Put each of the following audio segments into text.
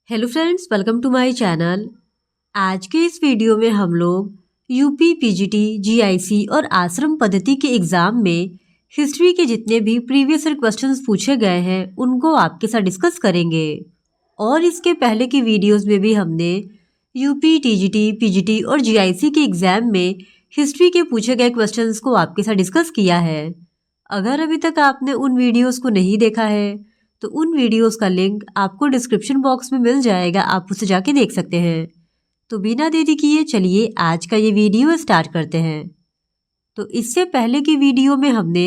Hello friends, welcome to my channel. आज के इस वीडियो में हम लोग यूपी पीजीटी जीआईसी और आश्रम पद्धति के एग्जाम में हिस्ट्री के जितने भी प्रीवियस ईयर क्वेश्चंस पूछे गए हैं उनको आपके साथ डिस्कस करेंगे। और इसके पहले की वीडियोस में भी हमने यूपी टीजीटी पीजीटी और जीआईसी के एग्जाम में हिस्ट्री के पूछे गए क्वेश्चंस को आपके साथ डिस्कस किया है। अगर अभी तक आपने उन वीडियोस को नहीं देखा है तो उन वीडियोस का लिंक आपको डिस्क्रिप्शन बॉक्स में मिल जाएगा, आप उसे जाके देख सकते हैं। तो बिना देरी किए चलिए आज का ये वीडियो स्टार्ट करते हैं। तो इससे पहले की वीडियो में हमने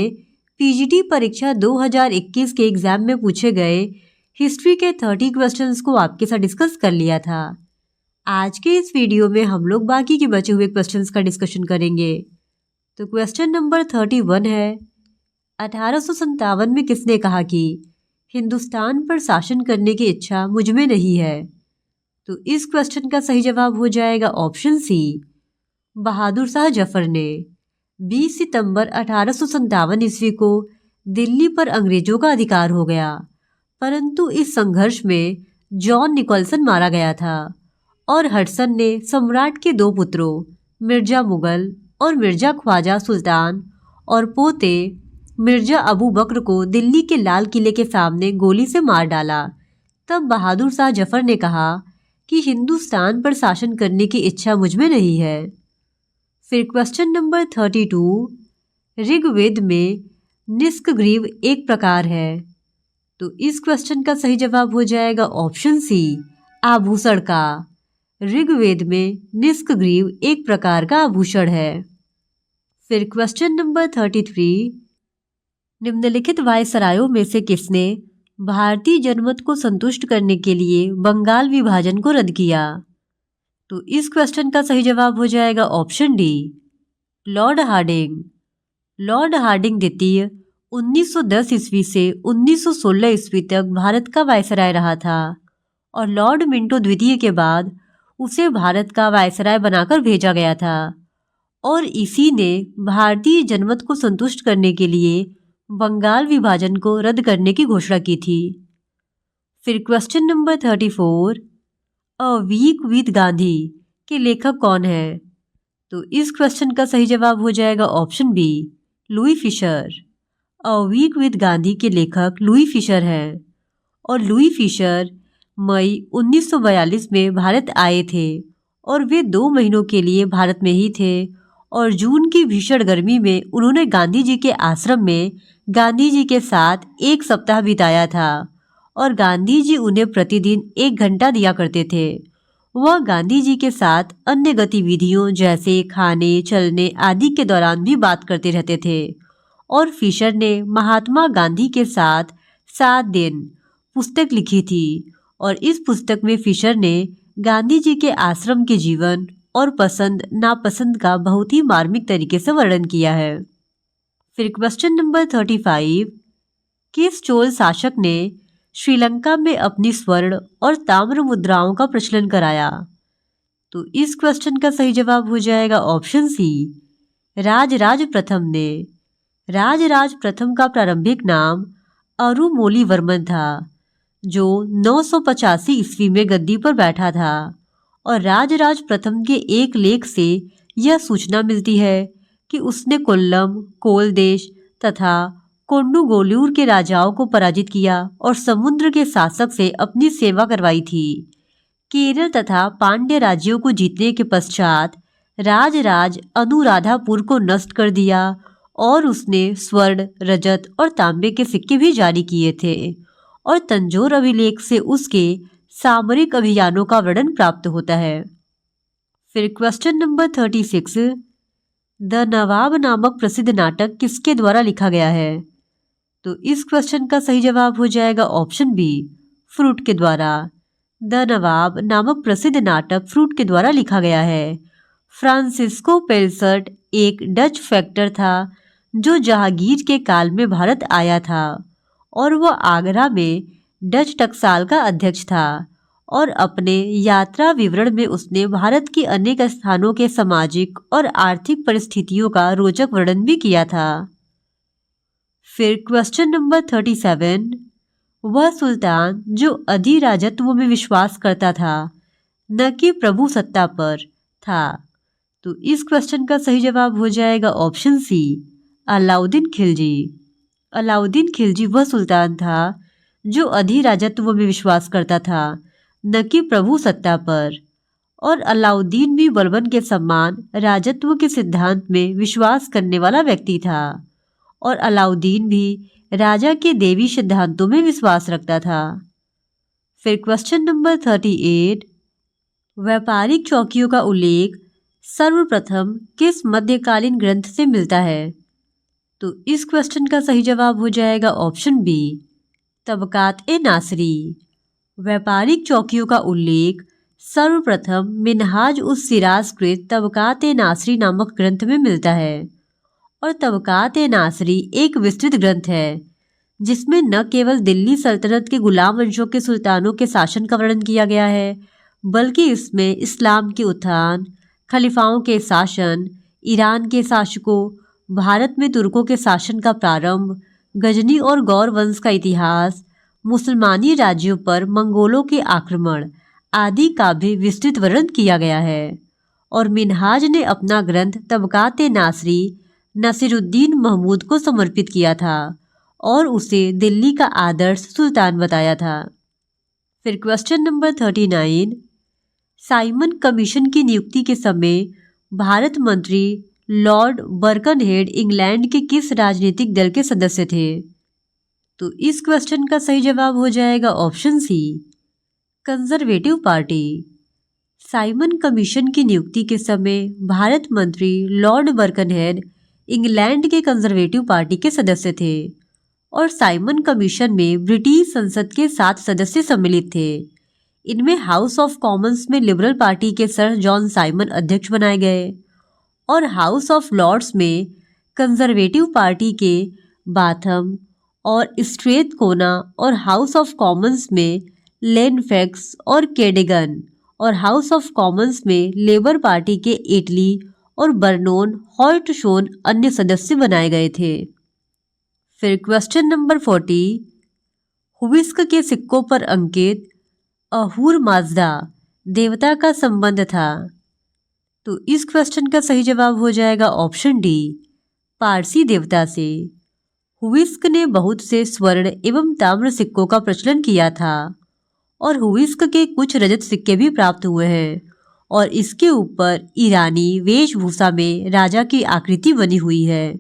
पीजीटी परीक्षा 2021 के एग्जाम में पूछे गए हिस्ट्री के 30 क्वेश्चंस को आपके साथ डिस्कस कर लिया था। आज के इस वीडियो में हम लोग बाकी के बचे हुए क्वेश्चंस का डिस्कशन करेंगे। तो क्वेश्चन नंबर 31 है, 1857 में किसने कहा कि हिंदुस्तान पर शासन करने की इच्छा मुझ में नहीं है? तो इस क्वेश्चन का सही जवाब हो जाएगा ऑप्शन सी, बहादुर शाह जफर ने। 20 सितंबर 1857 ईस्वी को दिल्ली पर अंग्रेजों का अधिकार हो गया, परंतु इस संघर्ष में जॉन निकोलसन मारा गया था और हडसन ने सम्राट के दो पुत्रों मिर्जा मुगल और मिर्जा ख्वाजा सुल्तान और पोते मिर्जा अबू बकर को दिल्ली के लाल किले के सामने गोली से मार डाला। तब बहादुर शाह जफर ने कहा कि हिंदुस्तान पर शासन करने की इच्छा मुझ में नहीं है। फिर क्वेश्चन नंबर 32, ऋग्वेद में निष्कग्रीव एक प्रकार है। तो इस क्वेश्चन का सही जवाब हो जाएगा ऑप्शन सी, आभूषण का। ऋग्वेद में निष्कग्रीव एक प्रकार का आभूषण है। फिर क्वेश्चन नंबर 33, निम्नलिखित वायसरायों में से किसने भारतीय जनमत को संतुष्ट करने के लिए बंगाल विभाजन को रद्द किया? तो इस क्वेश्चन का सही जवाब हो जाएगा option D, Lord Harding. Lord Harding द्वितीय 1910 ईस्वी से 1916 ईस्वी तक भारत का वायसराय रहा था और लॉर्ड मिंटो द्वितीय के बाद उसे भारत का वायसराय बनाकर भेजा गया था और इसी ने भारतीय जनमत को संतुष्ट करने के लिए बंगाल विभाजन को रद्द करने की घोषणा की थी। फिर question number 34, a week with Gandhi के लेखक कौन है? तो इस क्वेश्चन का सही जवाब हो जाएगा option B, Louis Fischer. A week with Gandhi के लेखक लुई फिशर हैं और लुई फिशर मई 1942 में भारत आए थे और वे 2 महीनों के लिए भारत में ही थे और जून की भीषण गर्मी में उन्होंने गांधी जी के आश्रम में गांधी जी के साथ 1 सप्ताह बिताया था और गांधी जी उन्हें प्रतिदिन 1 घंटा दिया करते थे। वह गांधी जी के साथ अन्य गतिविधियों जैसे खाने चलने आदि के दौरान भी बात करते रहते थे और फिशर ने महात्मा गांधी के साथ 7 दिन पुस्तक लिखी थी और इस पुस्तक में फिशर ने गांधी जी के आश्रम के जीवन और पसंद नापसंद का बहुत ही मार्मिक तरीके से वर्णन किया है। फिर क्वेश्चन नंबर 35, किस चोल शासक ने श्रीलंका में अपनी स्वर्ण और ताम्र मुद्राओं का प्रचलन कराया? तो इस क्वेश्चन का सही जवाब हो जाएगा ऑप्शन सी, राजराज प्रथम ने। राजराज प्रथम का प्रारंभिक नाम अरुमोलीवर्मन था जो 985 ईस्वी में गद्दी पर बैठा था और राजराज प्रथम के एक लेख से यह सूचना मिलती है कि उसने कोल्लम, कोल देश तथा कोंडुगोल्लूर के राजाओं को पराजित किया और समुद्र के शासक से अपनी सेवा करवाई थी। केरल तथा पांड्य राज्यों को जीतने के पश्चात राजराज अनुराधापुर को नष्ट कर दिया और उसने स्वर्ण, रजत और तांबे के सिक्के भी जारी किए थे और तंजौर अभिलेख से उसके सामरिक अभियानों का वर्णन प्राप्त होता है। फिर क्वेश्चन नंबर 36, द नवाब नामक प्रसिद्ध नाटक किसके द्वारा लिखा गया है? तो इस क्वेश्चन का सही जवाब हो जाएगा ऑप्शन बी, फ्रूट के द्वारा। द नवाब नामक प्रसिद्ध नाटक फ्रूट के द्वारा लिखा गया है। फ्रांसिस्को पेल्सर्ट एक डच फैक्टर था जो जहांगीर के काल में भारत आया था और वह आगरा में डच टकसाल का अध्यक्ष था और अपने यात्रा विवरण में उसने भारत की अनेक स्थानों के सामाजिक और आर्थिक परिस्थितियों का रोचक वर्णन भी किया था। फिर क्वेश्चन नंबर 37, वह सुल्तान जो अधिराजत्व में विश्वास करता था, न कि प्रभु सत्ता पर था। तो इस क्वेश्चन का सही जवाब हो जाएगा ऑप्शन सी, अलाउद्दीन खिलजी। अलाउद्दीन खिलजी वह सुल्तान था जो अधिराजत्व में विश्वास करता था, न कि प्रभु सत्ता पर। और अलाउद्दीन भी बलबन के समान राजत्व के सिद्धांत में विश्वास करने वाला व्यक्ति था। और अलाउद्दीन भी राजा के देवी सिद्धांतों में विश्वास रखता था। फिर क्वेश्चन नंबर 38, व्यापारिक चौकियों का उल्लेख सर्वप्रथम किस मध्यकालीन ग्रंथ से मिलता है? तो इस क्वेश्चन का सही जवाब हो जाएगा ऑप्शन बी, तबकात-ए-नासरी। व्यापारिक चौकियों का उल्लेख सर्वप्रथम मिन्हाज उस सिराजकृत तबकात-ए-नासरी नामक ग्रंथ में मिलता है। और तबकात-ए-नासरी एक विस्तृत ग्रंथ है जिसमें न केवल दिल्ली सल्तनत के गुलाम वंशों के सुल्तानों के शासन का वर्णन किया गया है, बल्कि इसमें इस्लाम के उत्थान, खलीफाओं के शासन, ईरान के शासकों, भारत में तुर्कों के शासन का प्रारंभ, गजनी और गौर वंश का इतिहास, मुसलमानी राज्यों पर मंगोलों के आक्रमण आदि का भी विस्तृत वर्णन किया गया है। और मिन्हाज ने अपना ग्रंथ तबकात-ए-नासरी नसीरुद्दीन महमूद को समर्पित किया था और उसे दिल्ली का आदर्श सुल्तान बताया था। फिर क्वेश्चन नंबर 39, साइमन कमीशन की नियुक्ति के समय भारत मंत्री लॉर्ड बर्कनहेड इंग्लैंड के किस राजनीतिक दल के सदस्य थे? तो इस क्वेश्चन का सही जवाब हो जाएगा option C, Conservative Party. Simon Commission की नियुक्ति के समय भारत मंत्री लॉर्ड बर्कनहेड इंग्लैंड के कंजर्वेटिव पार्टी के सदस्य थे। और साइमन कमीशन में ब्रिटिश संसद के 7 सदस्य सम्मिलित थे। इनमें हाउस ऑफ कॉमन्स में लिबरल पार्टी के सर जॉन साइमन अध्यक्ष बनाए गए और हाउस ऑफ लॉर्ड्स में कंजर्वेटिव पार्टी के बाथम और स्ट्रेथकोना और हाउस ऑफ कॉमन्स में लेनफेक्स और कैडगन और हाउस ऑफ कॉमन्स में लेबर पार्टी के एटली और बर्नोन हॉर्टशोन अन्य सदस्य बनाए गए थे। फिर क्वेश्चन नंबर 40, हुविस्क के सिक्कों पर अंकित अहूर माजदा देवता का संबंध था। तो इस क्वेश्चन का सही जवाब हो जाएगा ऑप्शन डी, पारसी देवता से। हुविस्क ने बहुत से स्वर्ण एवं ताम्र सिक्कों का प्रचलन किया था और हुविस्क के कुछ रजत सिक्के भी प्राप्त हुए हैं और इसके ऊपर ईरानी वेशभूषा में राजा की आकृति बनी हुई है।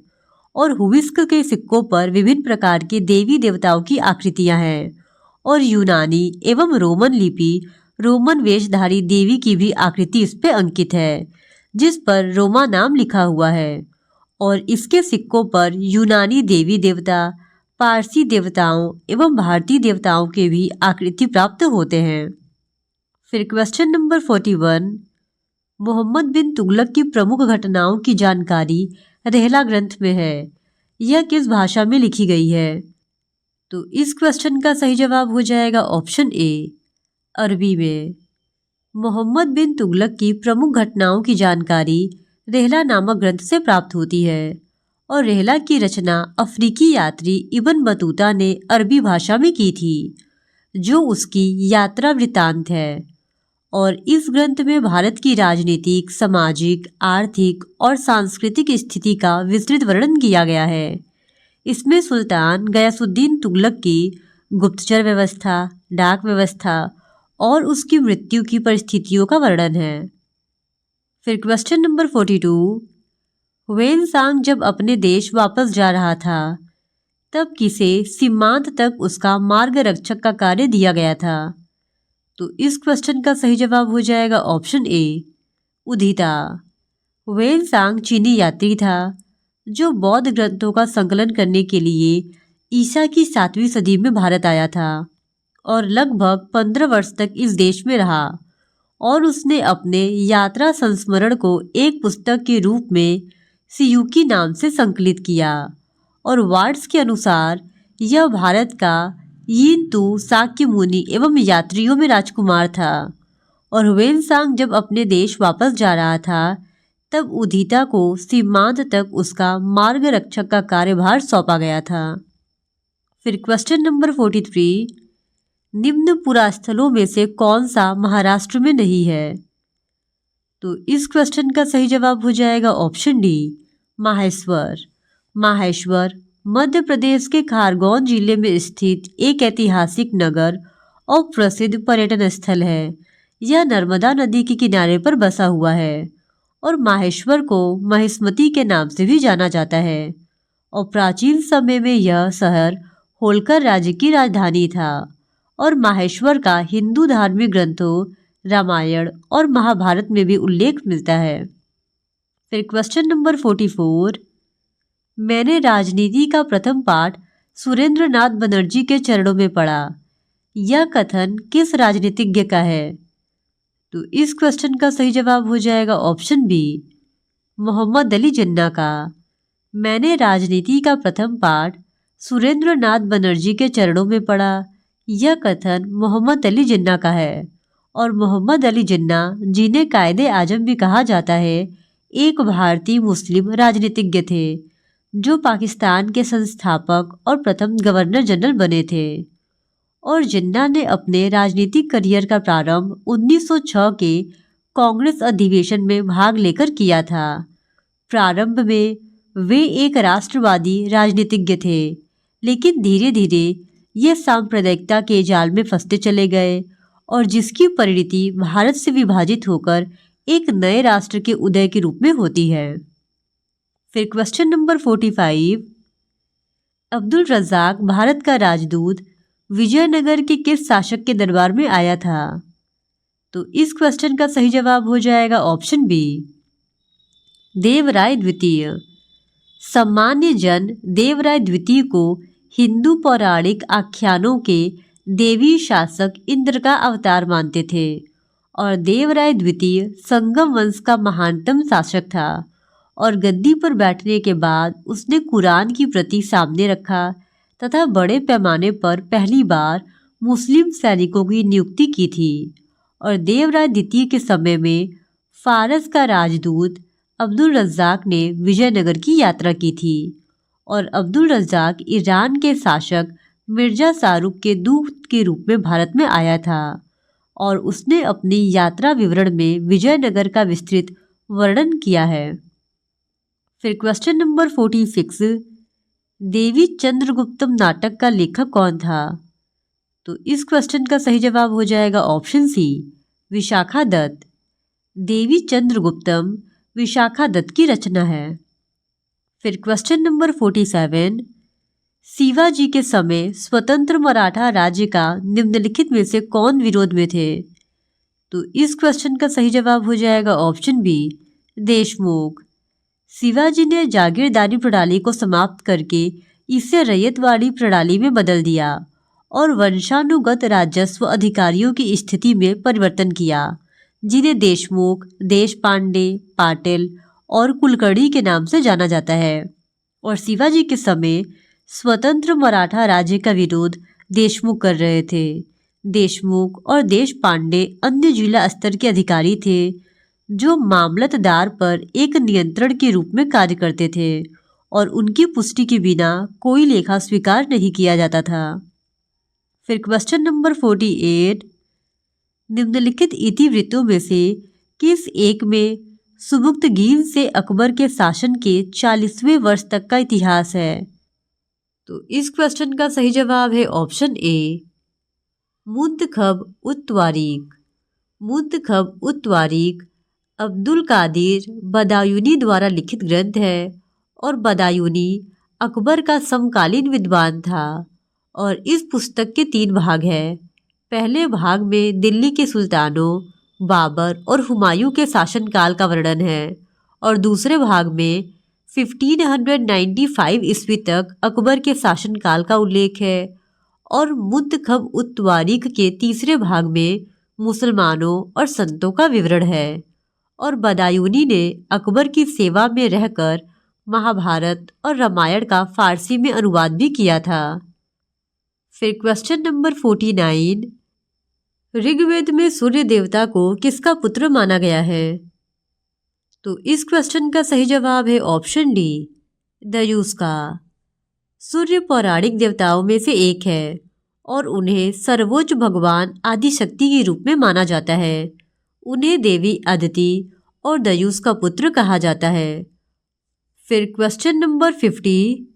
और हुविस्क के सिक्कों पर विभिन्न प्रकार के देवी देवताओं की आकृतियां हैं और यूनानी एवं रोमन लिपि रोमन वेशधारी देवी की भी आकृति इस पे अंकित है, जिस पर रोमा नाम लिखा हुआ है। और इसके सिक्कों पर यूनानी देवी देवता, पारसी देवताओं एवं भारतीय देवताओं के भी आकृति प्राप्त होते हैं। फिर क्वेश्चन नंबर 41, मोहम्मद बिन तुगलक की प्रमुख घटनाओं की जानकारी रेहला ग्रंथ में है। यह किस भाषा में लिखी गई है? तो इस क्वेश्चन का सही जवाब हो जाएगा ऑप्शन ए, अरबी में। मोहम्मद बिन तुगलक की प्रमुख घटनाओं की जानकारी रेहला नामक ग्रंथ से प्राप्त होती है और रेहला की रचना अफ्रीकी यात्री इब्न बतूता ने अरबी भाषा में की थी, जो उसकी यात्रा वृत्तांत है। और इस ग्रंथ में भारत की राजनीतिक, सामाजिक, आर्थिक और सांस्कृतिक स्थिति का विस्तृत वर्णन किया गया है। इसमें सुल्तान गयासुद्दीन तुगलक की गुप्तचर व्यवस्था, डाक व्यवस्था और उसकी मृत्यु की परिस्थितियों का वर्णन है। फिर क्वेश्चन नंबर 42, ह्वेनसांग जब अपने देश वापस जा रहा था तब किसे सीमांत तक उसका मार्गरक्षक का कार्य दिया गया था? तो इस क्वेश्चन का सही जवाब हो जाएगा ऑप्शन ए, उदिता। ह्वेनसांग चीनी यात्री था जो बौद्ध ग्रंथों का संकलन करने के लिए ईसा की 7वीं सदी में भारत आया था और लगभग 15 वर्ष तक इस देश में रहा। और उसने अपने यात्रा संस्मरण को एक पुस्तक के रूप में सियुकी नाम से संकलित किया। और वार्ड्स के अनुसार यह भारत का यिंतू शाक्य मुनि एवं यात्रियों में राजकुमार था। और ह्वेनसांग जब अपने देश वापस जा रहा था तब उदिता को सीमांत तक उसका मार्गरक्षक का कार्यभार सौंपा गया था। फिर क्वेश्चन नंबर 43, निम्न पुरास्थलों में से कौन सा महाराष्ट्र में नहीं है? तो इस क्वेश्चन का सही जवाब हो जाएगा ऑप्शन डी, माहेश्वर। माहेश्वर मध्य प्रदेश के खारगोन जिले में स्थित एक ऐतिहासिक नगर और प्रसिद्ध पर्यटन स्थल है। यह नर्मदा नदी के किनारे पर बसा हुआ है और माहेश्वर को महिष्मती के नाम से भी जाना जाता है। और प्राचीन समय में यह शहर होलकर राज्य की राजधानी था और माहेश्वर का हिंदू धार्मिक ग्रंथों रामायण और महाभारत में भी उल्लेख मिलता है। फिर क्वेश्चन नंबर 44, मैंने राजनीति का प्रथम पाठ सुरेंद्र नाथ बनर्जी के चरणों में पढ़ा। यह कथन किस राजनीतिज्ञ का है? तो इस क्वेश्चन का सही जवाब हो जाएगा ऑप्शन बी, मोहम्मद अली जिन्ना का। मैंने राजनीति का प्रथम पाठ सुरेंद्र नाथ बनर्जी के चरणों में पढ़ा। यह कथन मोहम्मद अली जिन्ना का है और मोहम्मद अली जिन्ना, जिन्हें कायदे आजम भी कहा जाता है, एक भारतीय मुस्लिम राजनीतिज्ञ थे जो पाकिस्तान के संस्थापक और प्रथम गवर्नर जनरल बने थे। और जिन्ना ने अपने राजनीतिक करियर का प्रारंभ 1906 के कांग्रेस अधिवेशन में भाग लेकर किया था। प्रारंभ में वे एक राष्ट्रवादी राजनीतिज्ञ थे, लेकिन धीरे धीरे ये सांप्रदायिकता के जाल में फंसते चले गए और जिसकी परिणति भारत से विभाजित होकर एक नए राष्ट्र के उदय के रूप में होती है। फिर क्वेश्चन नंबर 45, अब्दुल रज़ाक भारत का राजदूत विजयनगर के किस शासक के दरबार में आया था? तो इस क्वेश्चन का सही जवाब हो जाएगा ऑप्शन बी, देवराय द्वितीय। सामान्य जन देवराय द्वितीय को हिंदू पौराणिक आख्यानों के देवी शासक इंद्र का अवतार मानते थे और देवराय द्वितीय संगम वंश का महानतम शासक था और गद्दी पर बैठने के बाद उसने कुरान की प्रति सामने रखा तथा बड़े पैमाने पर पहली बार मुस्लिम सैनिकों की नियुक्ति की थी। और देवराय द्वितीय के समय में फारस का राजदूत अब्दुल रज़ाक ने विजयनगर की यात्रा की थी और अब्दुल रज़ाक ईरान के शासक मिर्जा शाहरुख के दूत के रूप में भारत में आया था और उसने अपनी यात्रा विवरण में विजयनगर का विस्तृत वर्णन किया है। फिर क्वेश्चन नंबर 46, देवी चंद्रगुप्तम नाटक का लेखक कौन था? तो इस क्वेश्चन का सही जवाब हो जाएगा ऑप्शन सी, विशाखा दत्त। देवी चंद्रगुप्तम विशाखा दत्त की रचना है। फिर क्वेश्चन नंबर 47, शिवाजी के समय स्वतंत्र मराठा राज्य का निम्नलिखित में से कौन विरोध में थे? तो इस क्वेश्चन का सही जवाब हो जाएगा ऑप्शन बी, देशमुख। शिवाजी ने जागीरदारी प्रणाली को समाप्त करके इसे रैयतवाड़ी प्रणाली में बदल दिया और वंशानुगत राजस्व अधिकारियों की स्थिति में परिवर्तन किया, जिन्हें देशमुख, देशपांडे, पाटिल और कुलकर्णी के नाम से जाना जाता है। और शिवाजी के समय स्वतंत्र मराठा राज्य का विरोध देशमुख कर रहे थे। देशमुख और देशपांडे अन्य जिला स्तर के अधिकारी थे जो मामलतदार पर एक नियंत्रण के रूप में कार्य करते थे और उनकी पुष्टि के बिना कोई लेखा स्वीकार नहीं किया जाता था। फिर क्वेश्चन नंबर 48, निम्नलिखित इतिवृत्तों में से किस एक में सुबुक्तगीन से अकबर के शासन के 40वें वर्ष तक का इतिहास है? तो इस क्वेश्चन का सही जवाब है ऑप्शन ए, मुंतखब उत तारीख। मुंतखब उत तारीख अब्दुल कादिर बदायूनी द्वारा लिखित ग्रंथ है और बदायूनी अकबर का समकालीन विद्वान था और इस पुस्तक के 3 भाग हैं। पहले भाग में दिल्ली के सुल्तानों, बाबर और हुमायूं के शासनकाल का वर्णन है और दूसरे भाग में 1595 ईस्वी तक अकबर के शासनकाल का उल्लेख है और मुंतखब उत तारीख के तीसरे भाग में मुसलमानों और संतों का विवरण है। और बदायूनी ने अकबर की सेवा में रहकर महाभारत और रामायण का फारसी में अनुवाद भी किया था। फिर क्वेश्चन नंबर 49, ऋग्वेद में सूर्य देवता को किसका पुत्र माना गया है? तो इस क्वेश्चन का सही जवाब है ऑप्शन डी, दयूस का। सूर्य पौराणिक देवताओं में से एक है और उन्हें सर्वोच्च भगवान आदिशक्ति के रूप में माना जाता है। उन्हें देवी अदिति और दयूस का पुत्र कहा जाता है। फिर क्वेश्चन नंबर 50,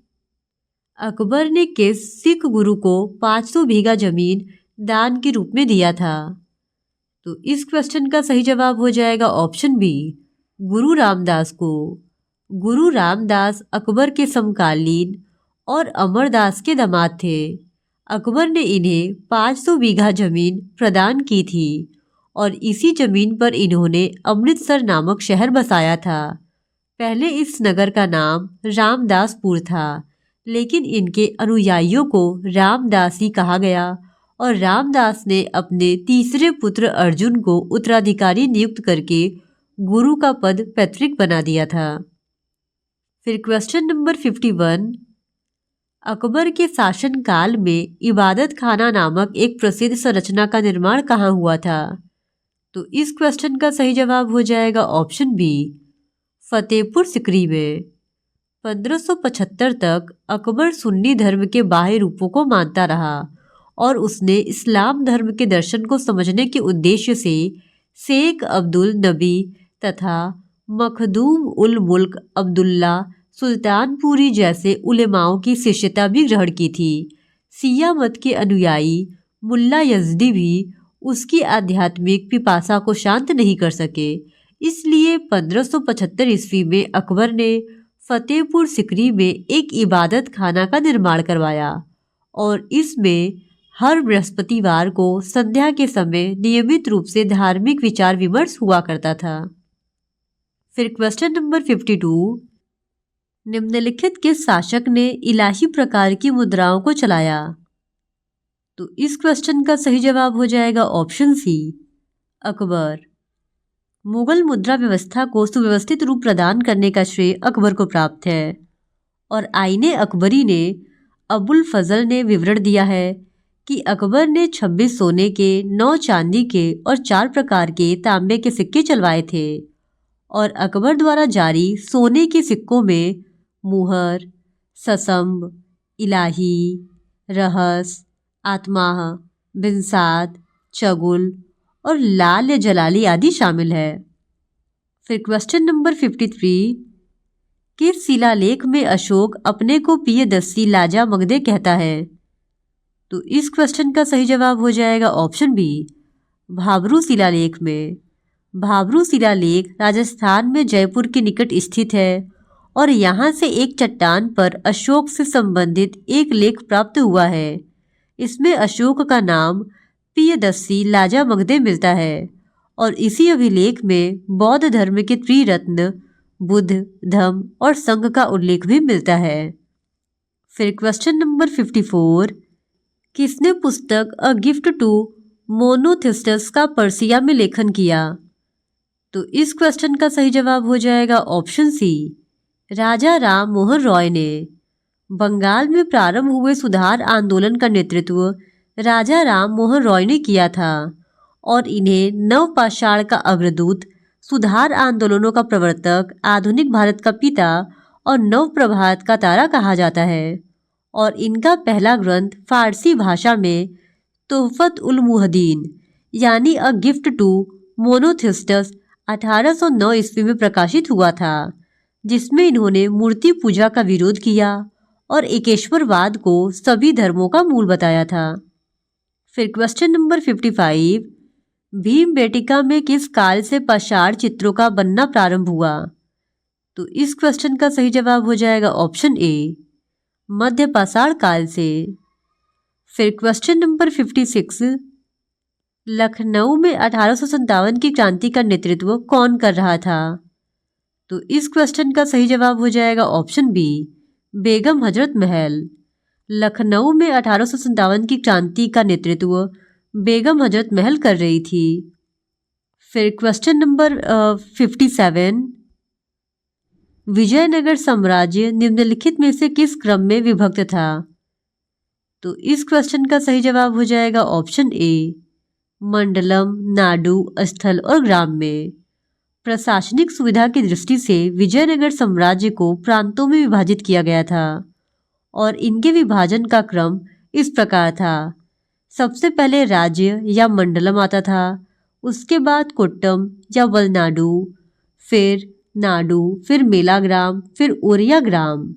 अकबर ने किस सिख गुरु को 500 बीघा जमीन दान के रूप में दिया था? तो इस क्वेश्चन का सही जवाब हो जाएगा ऑप्शन बी, गुरु रामदास को। गुरु रामदास अकबर के समकालीन और अमरदास के दामाद थे। अकबर ने इन्हें 500 बीघा जमीन प्रदान की थी और इसी जमीन पर इन्होंने अमृतसर नामक शहर बसाया था। पहले इस नगर का नाम रामदासपुर था, लेकिन इनके अनुयायियों को रामदास ही कहा गया और रामदास ने अपने तीसरे पुत्र अर्जुन को उत्तराधिकारी नियुक्त करके गुरु का पद पैतृक बना दिया था। फिर क्वेश्चन नंबर 51, अकबर के शासनकाल में इबादत खाना नामक एक प्रसिद्ध संरचना का निर्माण कहाँ हुआ था? तो इस क्वेश्चन का सही जवाब हो जाएगा ऑप्शन बी, फतेहपुर सिकरी में। 1575 तक अकबर सुन्नी धर्म के बाह्य रूपों को मानता रहा और उसने इस्लाम धर्म के दर्शन को समझने के उद्देश्य से शेख अब्दुल नबी तथा मखदूम उल मुल्क अब्दुल्ला सुल्तानपुरी जैसे उलेमाओं की शिष्यता भी ग्रहण की थी। सिया मत के अनुयायी मुल्ला यज़दी भी उसकी आध्यात्मिक पिपासा को शांत नहीं कर सके। इसलिए 1575 ईस्वी में अकबर ने फतेहपुर सिकरी में एक इबादत खाना का निर्माण करवाया और इसमें हर बृहस्पतिवार को संध्या के समय नियमित रूप से धार्मिक विचार विमर्श हुआ करता था। फिर क्वेश्चन नंबर 52, निम्नलिखित किस शासक ने इलाही प्रकार की मुद्राओं को चलाया? तो इस क्वेश्चन का सही जवाब हो जाएगा ऑप्शन सी, अकबर। मुगल मुद्रा व्यवस्था को सुव्यवस्थित रूप प्रदान करने का श्रेय अकबर को प्राप्त है और आईने अकबरी ने अबुल फजल ने विवरण दिया है कि अकबर ने 26 सोने के, 9 चांदी के और 4 प्रकार के तांबे के सिक्के चलवाए थे और अकबर द्वारा जारी सोने के सिक्कों में मुहर, ससंब, इलाही, रहस, आत्माह, बिनसाद, चगुल और लाल या जलाली आदि शामिल है। फिर क्वेश्चन नंबर 53, किस शिलालेख में अशोक अपने को पियदस्सी लाजा मगधे कहता है? तो इस क्वेश्चन का सही जवाब हो जाएगा ऑप्शन बी, भाबरू शिलालेख में। भाबरू शिलालेख राजस्थान में जयपुर के निकट स्थित है और यहाँ से एक चट्टान पर अशोक से संबंधित एक लेख प्राप्त हुआ है। इसमें अशोक का नाम पियदस्सी लाजा मगधे मिलता है और इसी अभिलेख में बौद्ध धर्म के त्रिरत्न बुद्ध, धम्म और संघ का उल्लेख भी मिलता है। फिर क्वेश्चन नंबर 54, किसने पुस्तक अ गिफ्ट टू मोनोथिस्टस का पर्सिया में लेखन किया? तो इस क्वेश्चन का सही जवाब हो जाएगा ऑप्शन सी, राजा राम मोहन रॉय ने। बंगाल में प्रारंभ हुए सुधार आंदोलन का नेतृत्व राजा राम मोहन रॉय ने किया था और इन्हें नवपाषाण का अग्रदूत, सुधार आंदोलनों का प्रवर्तक, आधुनिक भारत का पिता और नव प्रभात का तारा कहा जाता है और इनका पहला ग्रंथ फारसी भाषा में तोहफत उल मुहद्दीन यानी अ गिफ्ट टू मोनोथिस्टस 1809 ईस्वी में प्रकाशित हुआ था, जिसमें इन्होंने मूर्ति पूजा का विरोध किया और एकेश्वरवाद को सभी धर्मों का मूल बताया था। फिर क्वेश्चन नंबर 55, भीमबेटिका में किस काल से पाषाण चित्रों का बनना प्रारंभ हुआ? तो इस क्वेश्चन का सही जवाब हो जाएगा ऑप्शन ए, मध्य पाषाण काल से। फिर क्वेश्चन नंबर 56, लखनऊ में 1857 की क्रांति का नेतृत्व कौन कर रहा था? तो इस क्वेश्चन का सही जवाब हो जाएगा ऑप्शन बी, बेगम हजरत महल। लखनऊ में 1857 की क्रांति का नेतृत्व बेगम हजरत महल कर रही थी। फिर क्वेश्चन नंबर 57, विजयनगर साम्राज्य निम्नलिखित में से किस क्रम में विभक्त था? तो इस क्वेश्चन का सही जवाब हो जाएगा ऑप्शन ए, मंडलम, नाडु, स्थल और ग्राम में। प्रशासनिक सुविधा की दृष्टि से विजयनगर साम्राज्य को प्रांतों में विभाजित किया गया था और इनके विभाजन का क्रम इस प्रकार था। सबसे पहले राज्य या मंडलम आता था, उसके बाद कुट्टम या वलनाडु, फिर नाडु, फिर मेलाग्राम, फिर ओरिया ग्राम,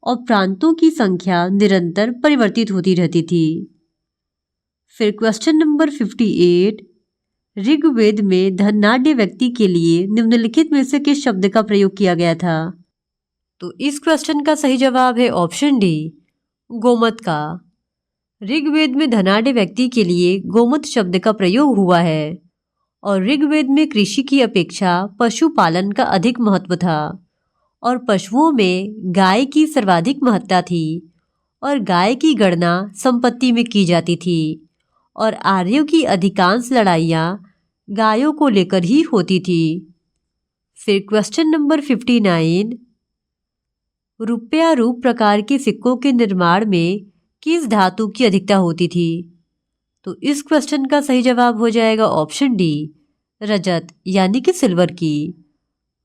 और प्रांतों की संख्या निरंतर परिवर्तित होती रहती थी। फिर क्वेश्चन नंबर 58, ऋग्वेद में धनाढ्य व्यक्ति के लिए निम्नलिखित में से किस शब्द का प्रयोग किया गया था? तो इस क्वेश्चन का सही जवाब है ऑप्शन डी, गोमत का। ऋग्वेद में धनाढ्य व्यक्ति के लिए गोमत शब्द का प्रयोग हुआ है और ऋग्वेद में कृषि की अपेक्षा पशुपालन का अधिक महत्व था और पशुओं में गाय की सर्वाधिक महत्ता थी और गाय की गणना संपत्ति में की जाती थी और आर्यों की अधिकांश लड़ाइयाँ गायों को लेकर ही होती थी। फिर क्वेश्चन नंबर 59, रुपया रूप प्रकार के सिक्कों के निर्माण में किस धातु की अधिकता होती थी? तो इस क्वेश्चन का सही जवाब हो जाएगा ऑप्शन डी, रजत यानी कि सिल्वर की।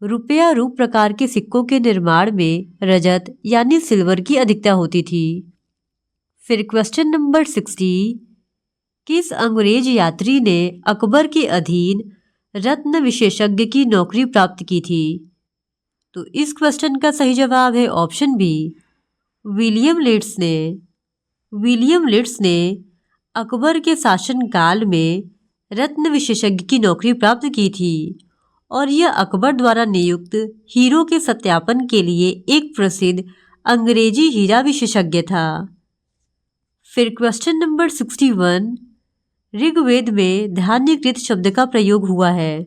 रुपया रूप प्रकार के सिक्कों के निर्माण में रजत यानी सिल्वर की अधिकता होती थी। फिर क्वेश्चन नंबर 60, किस अंग्रेज यात्री ने अकबर के अधीन रत्न विशेषज्ञ की नौकरी प्राप्त की थी? तो इस क्वेश्चन का सही जवाब है ऑप्शन बी, विलियम लिट्स ने। विलियम लिट्स ने अकबर के शासनकाल में रत्न विशेषज्ञ की नौकरी प्राप्त की थी और यह अकबर द्वारा नियुक्त हीरो के सत्यापन के लिए एक प्रसिद्ध अंग्रेजी हीरा विशेषज्ञ था। फिर क्वेश्चन नंबर 61, ऋग्वेद में धान्यकृत शब्द का प्रयोग हुआ है।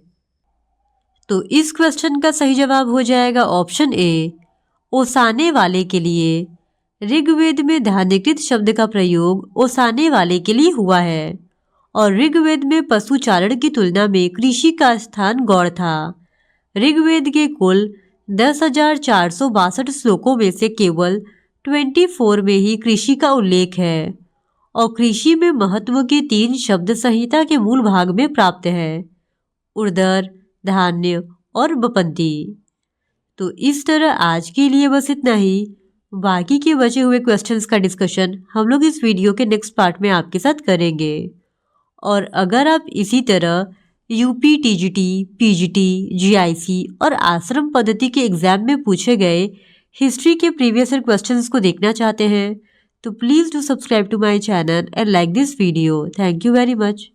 तो इस क्वेश्चन का सही जवाब हो जाएगा ऑप्शन ए, ओसाने वाले के लिए। ऋग्वेद में धान्यकृत शब्द का प्रयोग ओसाने वाले के लिए हुआ है और ऋग्वेद में पशुचारण की तुलना में कृषि का स्थान गौण था। ऋग्वेद के कुल 10,462 श्लोकों में से केवल 24 में ही कृषि का उल्लेख है और कृषि में महत्व के 3 शब्द संहिता के मूल भाग में प्राप्त है, उर्दर, धान्य और बपंती। तो इस तरह आज के लिए बस इतना ही। बाकी के बचे हुए क्वेश्चंस का डिस्कशन हम लोग इस वीडियो के नेक्स्ट पार्ट में आपके साथ करेंगे। और अगर आप इसी तरह यूपी टीजीटी, पीजीटी, जीआईसी और आश्रम पद्धति के एग्जाम में पूछे गए हिस्ट्री के प्रीवियस ईयर क्वेश्चंस को देखना चाहते हैं तो please do subscribe to my channel and like this video. Thank you very much.